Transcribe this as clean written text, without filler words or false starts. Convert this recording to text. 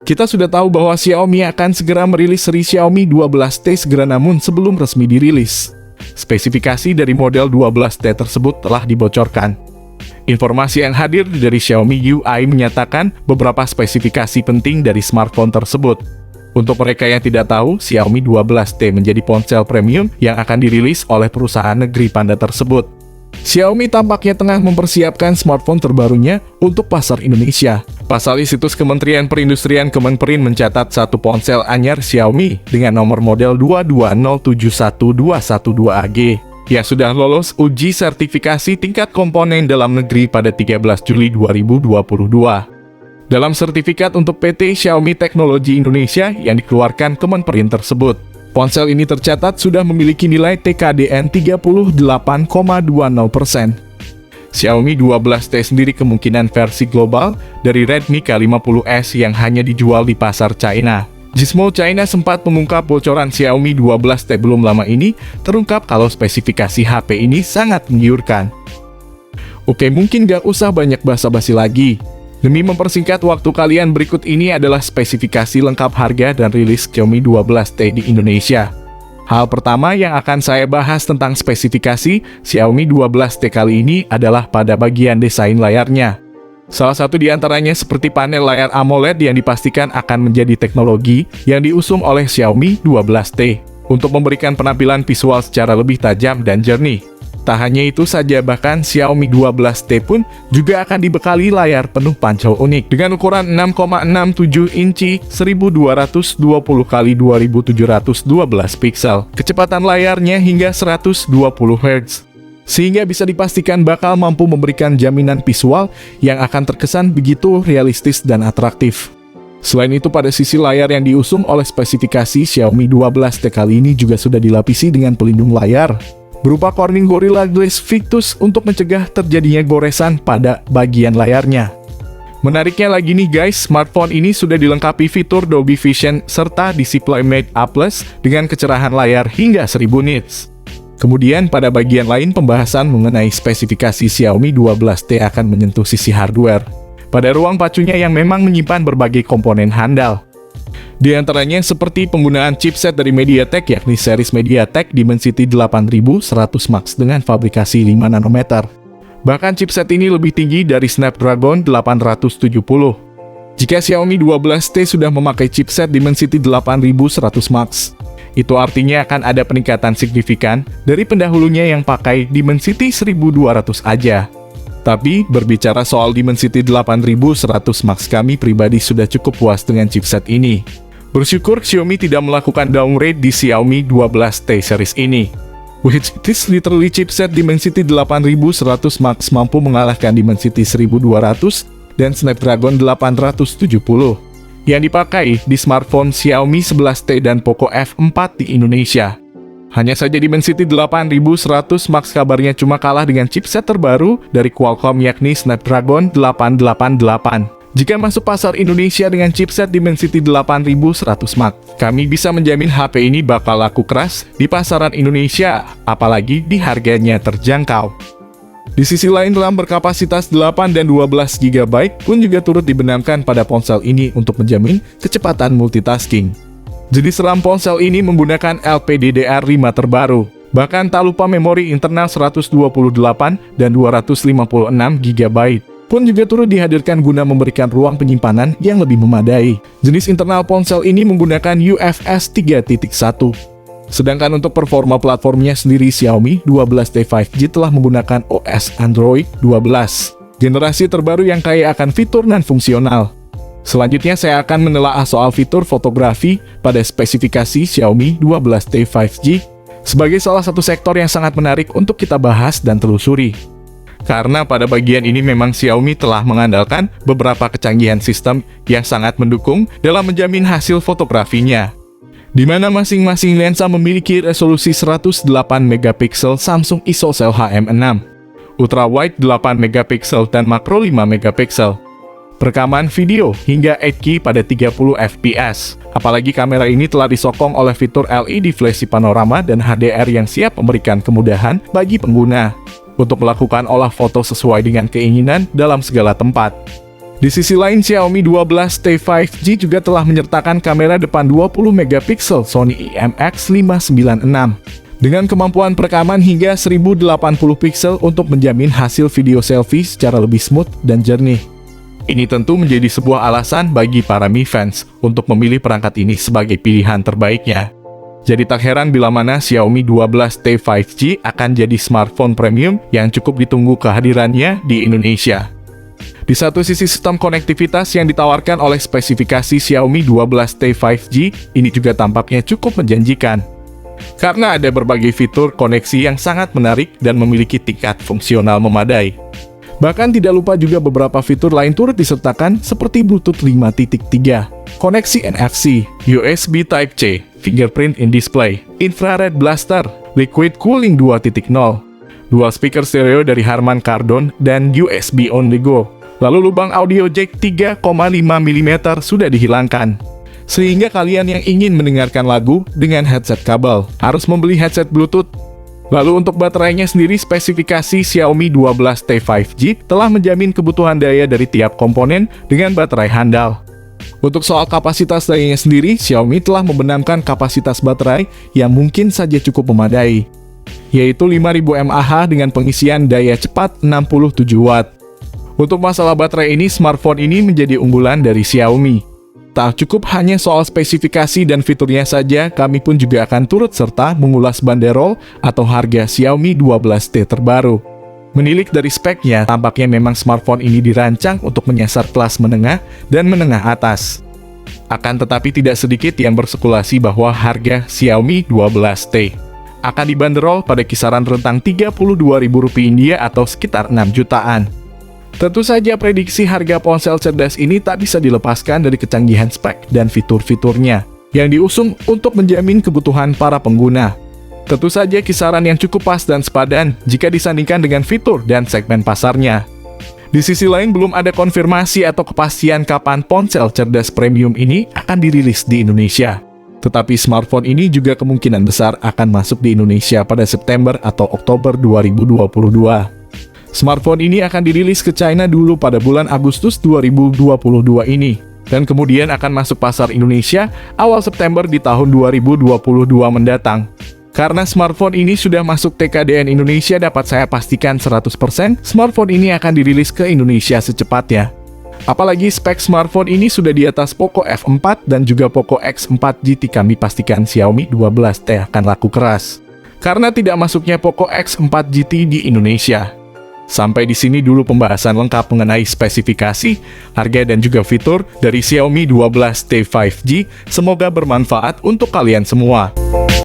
Kita sudah tahu bahwa Xiaomi akan segera merilis seri Xiaomi 12T segera, namun sebelum resmi dirilis, spesifikasi dari model 12T tersebut telah dibocorkan. Informasi yang hadir dari Xiaomi UI menyatakan beberapa spesifikasi penting dari smartphone tersebut. Untuk mereka yang tidak tahu, Xiaomi 12T menjadi ponsel premium yang akan dirilis oleh perusahaan negeri Panda tersebut. Xiaomi tampaknya tengah mempersiapkan smartphone terbarunya untuk pasar Indonesia. Pasalnya, situs Kementerian Perindustrian Kemenperin mencatat satu ponsel anyar Xiaomi dengan nomor model 220711212AG yang sudah lolos uji sertifikasi tingkat komponen dalam negeri pada 13 Juli 2022. Dalam sertifikat untuk PT Xiaomi Teknologi Indonesia yang dikeluarkan Kemenperin tersebut, ponsel ini tercatat sudah memiliki nilai TKDN 38,20%. Xiaomi 12T sendiri kemungkinan versi global dari Redmi K50s yang hanya dijual di pasar China. Gizmo China sempat mengungkap bocoran Xiaomi 12T belum lama ini, terungkap kalau spesifikasi HP ini sangat menggiurkan. Oke, mungkin gak usah banyak basa-basi lagi. Demi mempersingkat waktu kalian, berikut ini adalah spesifikasi lengkap harga dan rilis Xiaomi 12T di Indonesia. Hal pertama yang akan saya bahas tentang spesifikasi Xiaomi 12T kali ini adalah pada bagian desain layarnya. Salah satu di antaranya seperti panel layar AMOLED yang dipastikan akan menjadi teknologi yang diusung oleh Xiaomi 12T untuk memberikan penampilan visual secara lebih tajam dan jernih. Tak hanya itu saja, bahkan Xiaomi 12T pun juga akan dibekali layar penuh pancau unik dengan ukuran 6,67 inci 1220 x 2712 pixel. Kecepatan layarnya hingga 120 Hz. Sehingga bisa dipastikan bakal mampu memberikan jaminan visual yang akan terkesan begitu realistis dan atraktif. Selain itu, pada sisi layar yang diusung oleh spesifikasi Xiaomi 12T kali ini juga sudah dilapisi dengan pelindung layar berupa Corning Gorilla Glass Victus untuk mencegah terjadinya goresan pada bagian layarnya. Menariknya lagi nih guys, smartphone ini sudah dilengkapi fitur Dolby Vision serta Display Made A+ dengan kecerahan layar hingga 1000 nits. Kemudian pada bagian lain, pembahasan mengenai spesifikasi Xiaomi 12T akan menyentuh sisi hardware pada ruang pacunya yang memang menyimpan berbagai komponen handal. Di antaranya seperti penggunaan chipset dari MediaTek, yakni series MediaTek Dimensity 8100 Max dengan fabrikasi 5 nanometer. Bahkan chipset ini lebih tinggi dari Snapdragon 870. Jika Xiaomi 12T sudah memakai chipset Dimensity 8100 Max, itu artinya akan ada peningkatan signifikan dari pendahulunya yang pakai Dimensity 1200 aja. Tapi berbicara soal Dimensity 8100 Max, kami pribadi sudah cukup puas dengan chipset ini. Bersyukur Xiaomi tidak melakukan downgrade di Xiaomi 12T series ini. Which is literally chipset Dimensity 8100 Max mampu mengalahkan Dimensity 1200 dan Snapdragon 870 yang dipakai di smartphone Xiaomi 11T dan Poco F4 di Indonesia. Hanya saja Dimensity 8100 Max kabarnya cuma kalah dengan chipset terbaru dari Qualcomm yakni Snapdragon 888. Jika masuk pasar Indonesia dengan chipset Dimensity 8100 Max, kami bisa menjamin HP ini bakal laku keras di pasaran Indonesia, apalagi di harganya terjangkau. Di sisi lain, RAM berkapasitas 8 dan 12 GB pun juga turut dibenamkan pada ponsel ini untuk menjamin kecepatan multitasking. Jenis RAM ponsel ini menggunakan LPDDR5 terbaru. Bahkan tak lupa memori internal 128 dan 256 GB pun juga turut dihadirkan guna memberikan ruang penyimpanan yang lebih memadai. Jenis internal ponsel ini menggunakan UFS 3.1. Sedangkan untuk performa platformnya sendiri, Xiaomi 12T 5G telah menggunakan OS Android 12, generasi terbaru yang kaya akan fitur dan fungsional. Selanjutnya saya akan menelaah soal fitur fotografi pada spesifikasi Xiaomi 12T 5G sebagai salah satu sektor yang sangat menarik untuk kita bahas dan telusuri. Karena pada bagian ini memang Xiaomi telah mengandalkan beberapa kecanggihan sistem yang sangat mendukung dalam menjamin hasil fotografinya, di mana masing-masing lensa memiliki resolusi 108 megapiksel Samsung ISOCELL HM6, Ultra Wide 8 megapiksel dan Makro 5 megapiksel. Perekaman video hingga 8K pada 30 fps. Apalagi kamera ini telah disokong oleh fitur LED flash panorama dan HDR yang siap memberikan kemudahan bagi pengguna untuk melakukan olah foto sesuai dengan keinginan dalam segala tempat. Di sisi lain, Xiaomi 12T 5G juga telah menyertakan kamera depan 20 megapiksel Sony IMX596 dengan kemampuan perekaman hingga 1080 piksel untuk menjamin hasil video selfie secara lebih smooth dan jernih. Ini tentu menjadi sebuah alasan bagi para Mi fans untuk memilih perangkat ini sebagai pilihan terbaiknya. Jadi tak heran bila mana Xiaomi 12T 5G akan jadi smartphone premium yang cukup ditunggu kehadirannya di Indonesia. Di satu sisi, sistem konektivitas yang ditawarkan oleh spesifikasi Xiaomi 12T 5G ini juga tampaknya cukup menjanjikan. Karena ada berbagai fitur koneksi yang sangat menarik dan memiliki tingkat fungsional memadai. Bahkan tidak lupa juga beberapa fitur lain turut disertakan seperti Bluetooth 5.3, koneksi NFC, USB Type-C, fingerprint in display, infrared blaster, liquid cooling 2.0, dual speaker stereo dari Harman Kardon, dan USB on the go. Lalu lubang audio jack 3,5 mm sudah dihilangkan. Sehingga kalian yang ingin mendengarkan lagu dengan headset kabel harus membeli headset Bluetooth. Lalu untuk baterainya sendiri, spesifikasi Xiaomi 12T 5G telah menjamin kebutuhan daya dari tiap komponen dengan baterai handal. Untuk soal kapasitas dayanya sendiri, Xiaomi telah membenamkan kapasitas baterai yang mungkin saja cukup memadai, yaitu 5000 mAh dengan pengisian daya cepat 67 Watt. Untuk masalah baterai ini, smartphone ini menjadi unggulan dari Xiaomi. Tak cukup hanya soal spesifikasi dan fiturnya saja, kami pun juga akan turut serta mengulas banderol atau harga Xiaomi 12T terbaru. Menilik dari speknya, tampaknya memang smartphone ini dirancang untuk menyasar kelas menengah dan menengah atas. Akan tetapi tidak sedikit yang berspekulasi bahwa harga Xiaomi 12T akan dibanderol pada kisaran rentang Rp32.000 India atau sekitar 6 jutaan. Tentu saja prediksi harga ponsel cerdas ini tak bisa dilepaskan dari kecanggihan spek dan fitur-fiturnya yang diusung untuk menjamin kebutuhan para pengguna. Tentu saja kisaran yang cukup pas dan sepadan jika disandingkan dengan fitur dan segmen pasarnya. Di sisi lain, belum ada konfirmasi atau kepastian kapan ponsel cerdas premium ini akan dirilis di Indonesia. Tetapi smartphone ini juga kemungkinan besar akan masuk di Indonesia pada September atau Oktober 2022. Smartphone ini akan dirilis ke China dulu pada bulan Agustus 2022 ini, dan kemudian akan masuk pasar Indonesia awal September di tahun 2022 mendatang. Karena smartphone ini sudah masuk TKDN Indonesia, dapat saya pastikan 100% smartphone ini akan dirilis ke Indonesia secepatnya. Apalagi spek smartphone ini sudah di atas Poco F4 dan juga Poco X4 GT, kami pastikan Xiaomi 12T akan laku keras. Karena tidak masuknya Poco X4 GT di Indonesia. Sampai di sini dulu pembahasan lengkap mengenai spesifikasi, harga dan juga fitur dari Xiaomi 12T 5G. Semoga bermanfaat untuk kalian semua.